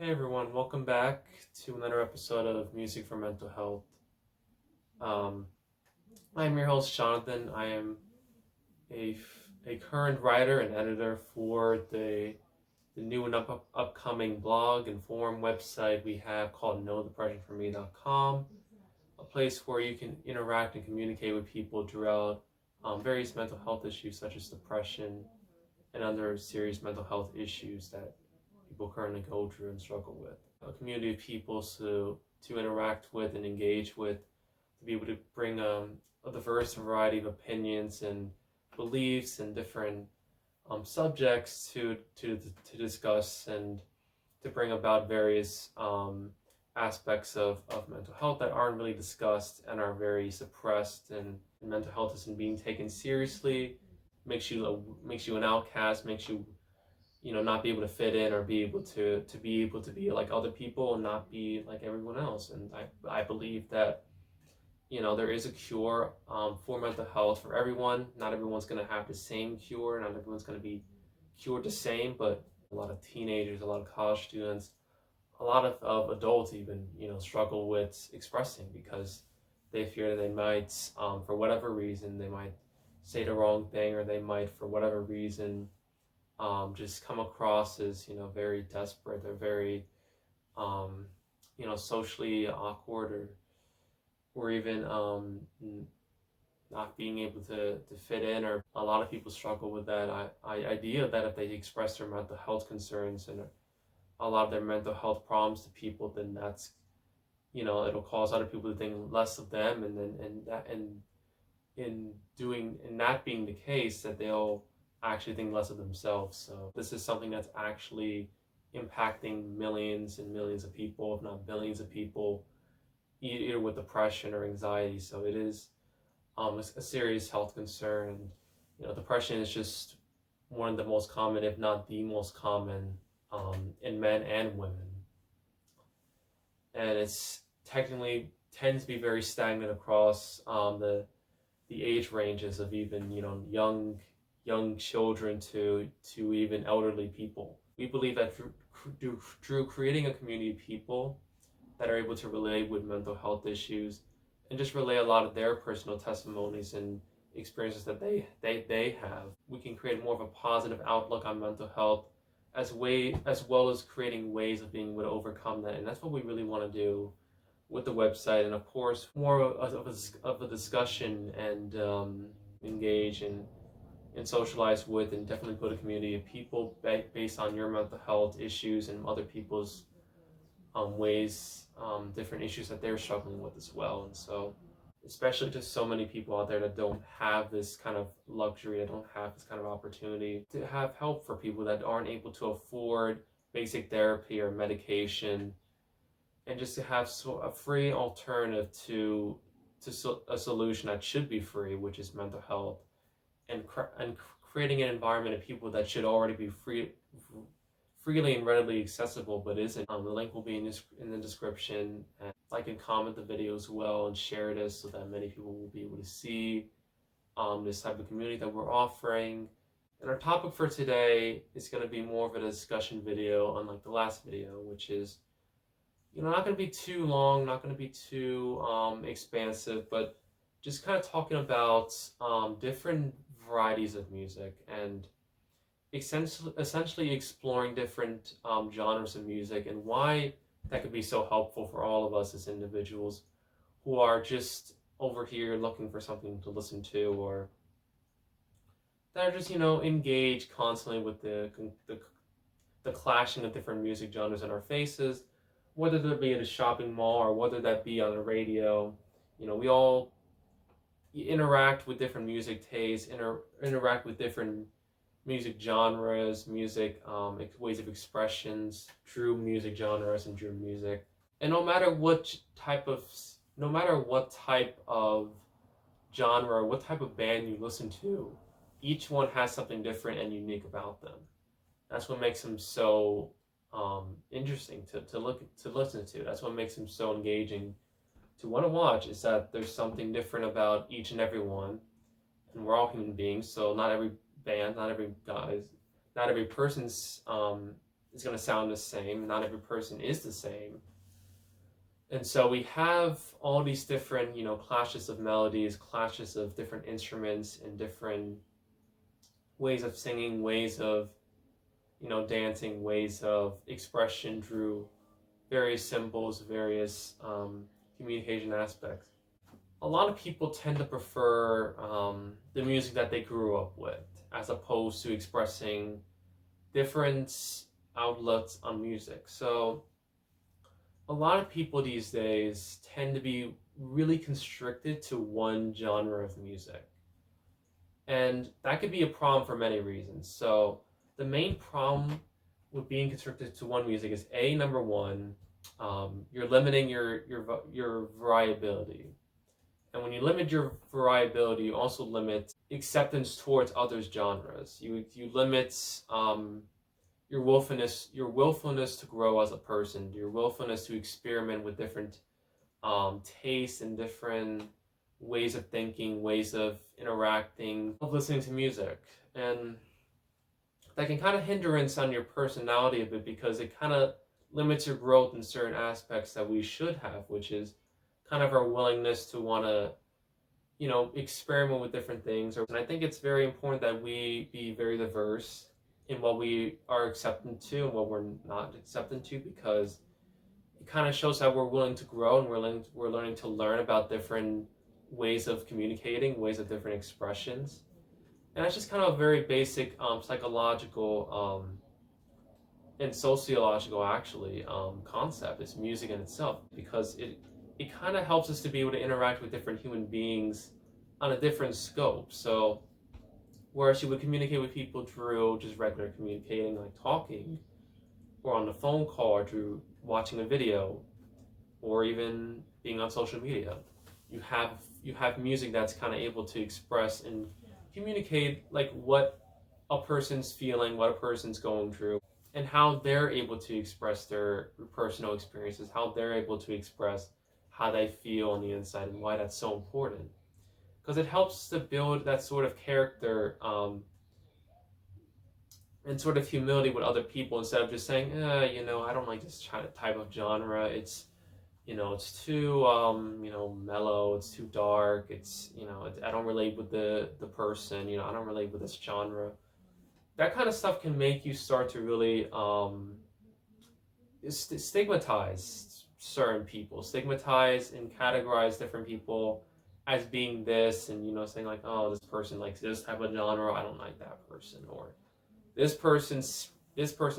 Hey everyone, welcome back to another episode of Music for Mental Health. Um, I'm your host, Jonathan. I am a current writer and editor for the new and upcoming blog and forum website we have called KnowDepressionForMe.com, a place where you can interact and communicate with people throughout various mental health issues such as depression and other serious mental health issues that people currently go through and struggle with. A community of people to interact with and engage with, to be able to bring a diverse variety of opinions and beliefs and different subjects to discuss and to bring about various aspects of mental health that aren't really discussed and are very suppressed, and mental health isn't being taken seriously, makes you an outcast, makes you not be able to fit in or be able to be like other people and not be like everyone else. And I believe that there is a cure for mental health for everyone. Not everyone's going to have the same cure, not everyone's going to be cured the same, but a lot of teenagers, a lot of college students, a lot of adults even struggle with expressing because they fear that they might for whatever reason they might say the wrong thing, or they might for whatever reason just come across as very desperate, or very socially awkward, or even not being able to fit in. Or a lot of people struggle with that idea that if they express their mental health concerns and a lot of their mental health problems to people, then that's it'll cause other people to think less of them, and then in that being the case, that they'll actually think less of themselves. So this is something that's actually impacting millions and millions of people, if not billions of people, either with depression or anxiety. So it is a serious health concern. And depression is just one of the most common, if not the most common, in men and women. And it's technically tends to be very stagnant across the age ranges of even young children to even elderly people. We believe that through creating a community of people that are able to relate with mental health issues and just relay a lot of their personal testimonies and experiences that they have, we can create more of a positive outlook on mental health, as well as creating ways of being able to overcome that. And that's what we really want to do with the website, and of course more of a discussion, and engage and socialize with, and definitely build a community of people based on your mental health issues and other people's ways, different issues that they're struggling with as well. And so, especially to so many people out there that don't have this kind of luxury, that don't have this kind of opportunity to have help for people that aren't able to afford basic therapy or medication, and just to have a free alternative to a solution that should be free, which is mental health, and creating an environment of people that should already be freely and readily accessible, but isn't. The link will be in the description, and like and comment the video as well, and share this so that many people will be able to see this type of community that we're offering. And our topic for today is going to be more of a discussion video, unlike the last video, which is not going to be too long, not going to be too expansive, but just kind of talking about different varieties of music, and essentially exploring different genres of music, and why that could be so helpful for all of us as individuals who are just over here looking for something to listen to, or that are just engaged constantly with the clashing of different music genres in our faces, whether that be at a shopping mall or whether that be on the radio. We all interact with different music tastes, interact with different music genres, music ways of expressions through music genres and through music. And no matter what type of genre, what type of band you listen to, each one has something different and unique about them. That's what makes them so interesting to listen to. That's what makes them so engaging to want to watch, is that there's something different about each and every one, and we're all human beings. So not every band, not every person's is going to sound the same. Not every person is the same. And so we have all these different, clashes of melodies, clashes of different instruments, and different ways of singing, ways of, dancing, ways of expression through various symbols, various communication aspects. A lot of people tend to prefer the music that they grew up with, as opposed to expressing different outlets on music. So a lot of people these days tend to be really constricted to one genre of music. And that could be a problem for many reasons. So the main problem with being constricted to one music is number one, you're limiting your variability. And when you limit your variability, you also limit acceptance towards other genres. You limit your willfulness to grow as a person, your willfulness to experiment with different tastes and different ways of thinking, ways of interacting, of listening to music. And that can kind of hindrance on your personality a bit, because it kind of limits your growth in certain aspects that we should have, which is kind of our willingness to want to, experiment with different things. And I think it's very important that we be very diverse in what we are accepting to and what we're not accepting to, because it kind of shows that we're willing to grow, and we're learning to learn about different ways of communicating, ways of different expressions. And that's just kind of a very basic psychological and sociological, actually, concept. It's music in itself, because it kind of helps us to be able to interact with different human beings on a different scope. So whereas you would communicate with people through just regular communicating, like talking, or on the phone call, or through watching a video, or even being on social media, you have music that's kind of able to express and communicate like what a person's feeling, what a person's going through, and how they're able to express their personal experiences, how they're able to express how they feel on the inside, and why that's so important. Because it helps to build that sort of character and sort of humility with other people, instead of just saying, I don't like this type of genre. It's too, mellow. It's too dark. I don't relate with the person. I don't relate with this genre. That kind of stuff can make you start to really stigmatize certain people, stigmatize and categorize different people as being this, and saying like, oh, this person likes this type of genre, I don't like that person, or this person's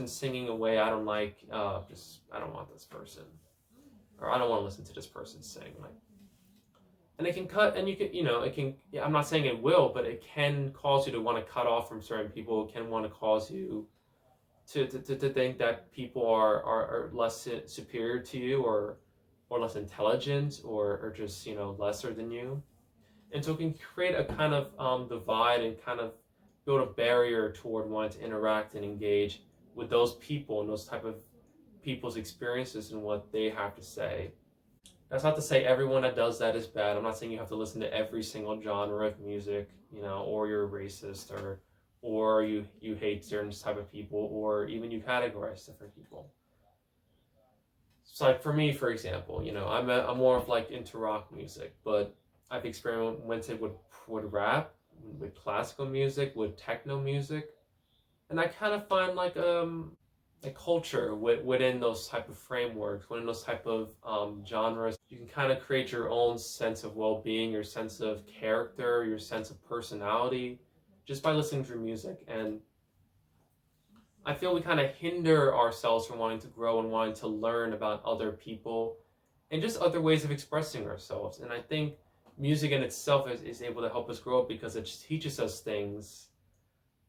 singing away, I don't like, I don't want this person, or I don't want to listen to this person sing. Like, and it can cut, and you can, it can. Yeah, I'm not saying it will, but it can cause you to want to cut off from certain people. It can want to cause you to think that people are less superior to you, or less intelligent, or just lesser than you. And so it can create a kind of divide, and kind of build a barrier toward wanting to interact and engage with those people and those type of people's experiences and what they have to say. That's not to say everyone that does that is bad. I'm not saying you have to listen to every single genre of music, or you're a racist, or you hate certain type of people, or even you categorize different people. So like for me, for example, I'm more of like into rock music, but I've experimented with rap, with classical music, with techno music, and I kind of find like a culture within those type of frameworks, within those type of genres. You can kind of create your own sense of well-being, your sense of character, your sense of personality, just by listening to music. And I feel we kind of hinder ourselves from wanting to grow and wanting to learn about other people and just other ways of expressing ourselves. And I think music in itself is able to help us grow, because it teaches us things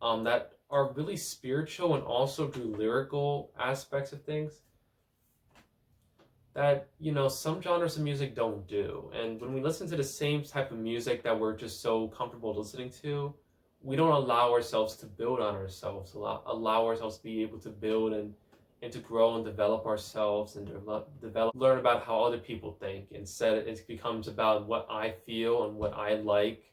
that are really spiritual, and also through lyrical aspects of things that some genres of music don't do. And when we listen to the same type of music that we're just so comfortable listening to, we don't allow ourselves to build on ourselves, allow ourselves to be able to build and to grow and develop ourselves, and learn about how other people think. Instead, it becomes about what I feel and what I like.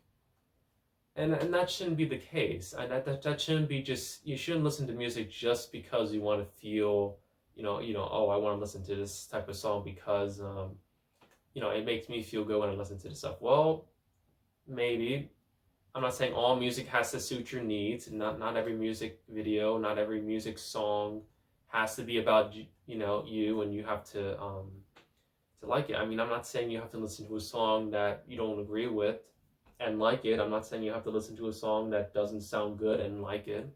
And that shouldn't be the case. And that shouldn't be just, you shouldn't listen to music just because you want to feel, oh, I want to listen to this type of song because, it makes me feel good when I listen to this stuff. Well, maybe. I'm not saying all music has to suit your needs. Not every music video, not every music song has to be about, you, and you have to like it. I mean, I'm not saying you have to listen to a song that you don't agree with and like it. I'm not saying you have to listen to a song that doesn't sound good and like it.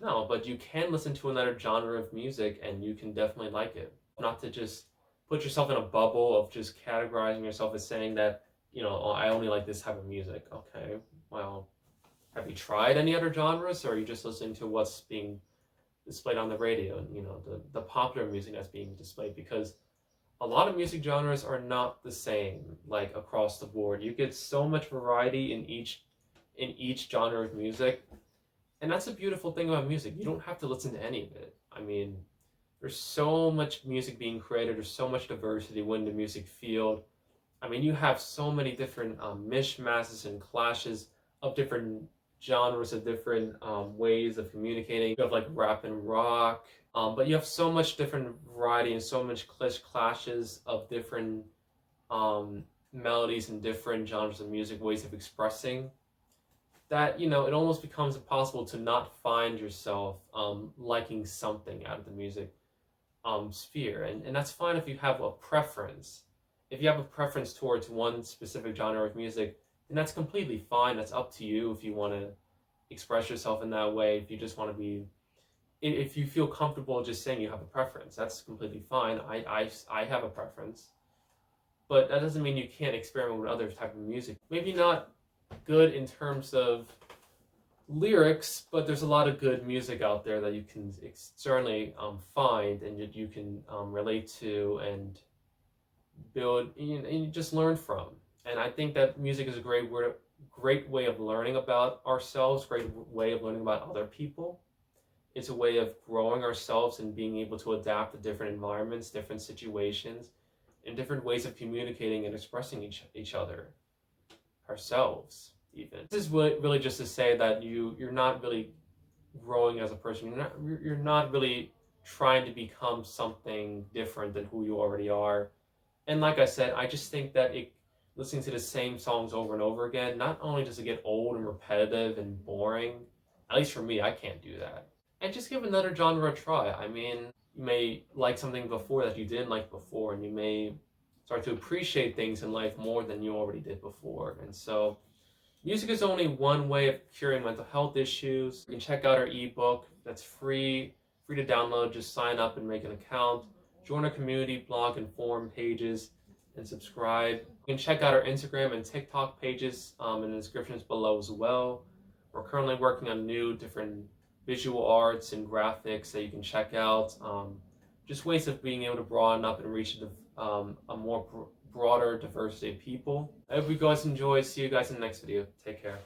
No, but you can listen to another genre of music and you can definitely like it. Not to just put yourself in a bubble of just categorizing yourself as saying that, oh, I only like this type of music. Okay, well, have you tried any other genres, or are you just listening to what's being displayed on the radio and, the popular music that's being displayed? Because a lot of music genres are not the same, like across the board. You get so much variety in each genre of music, and that's a beautiful thing about music. You don't have to listen to any of it. I mean, there's so much music being created. There's so much diversity within the music field. I mean, you have so many different mishmashes and clashes of different genres, of different ways of communicating. You have like rap and rock, but you have so much different variety and so much clashes of different melodies and different genres of music, ways of expressing, that, it almost becomes impossible to not find yourself liking something out of the music sphere. And that's fine if you have a preference. If you have a preference towards one specific genre of music, then that's completely fine. That's up to you if you want to express yourself in that way. If you just want to be, if you feel comfortable just saying you have a preference, that's completely fine. I have a preference, but that doesn't mean you can't experiment with other type of music. Maybe not good in terms of lyrics, but there's a lot of good music out there that you can certainly find and you can relate to and build and just learn from. And I think that music is a great way of learning about ourselves, great way of learning about other people. It's a way of growing ourselves and being able to adapt to different environments, different situations, and different ways of communicating and expressing each other, ourselves even. This is really just to say that you're not really growing as a person. You're not really trying to become something different than who you already are. And like I said, I just think that listening to the same songs over and over again, not only does it get old and repetitive and boring, at least for me, I can't do that. And just give another genre a try. I mean, you may like something before that you didn't like before, and you may start to appreciate things in life more than you already did before. And so, music is only one way of curing mental health issues. You can check out our ebook that's free to download. Just sign up and make an account. Join our community, blog, and forum pages, and subscribe. You can check out our Instagram and TikTok pages in the descriptions below as well. We're currently working on new different visual arts and graphics that you can check out. Just ways of being able to broaden up and reach a more broader diversity of people. I hope you guys enjoy. See you guys in the next video. Take care.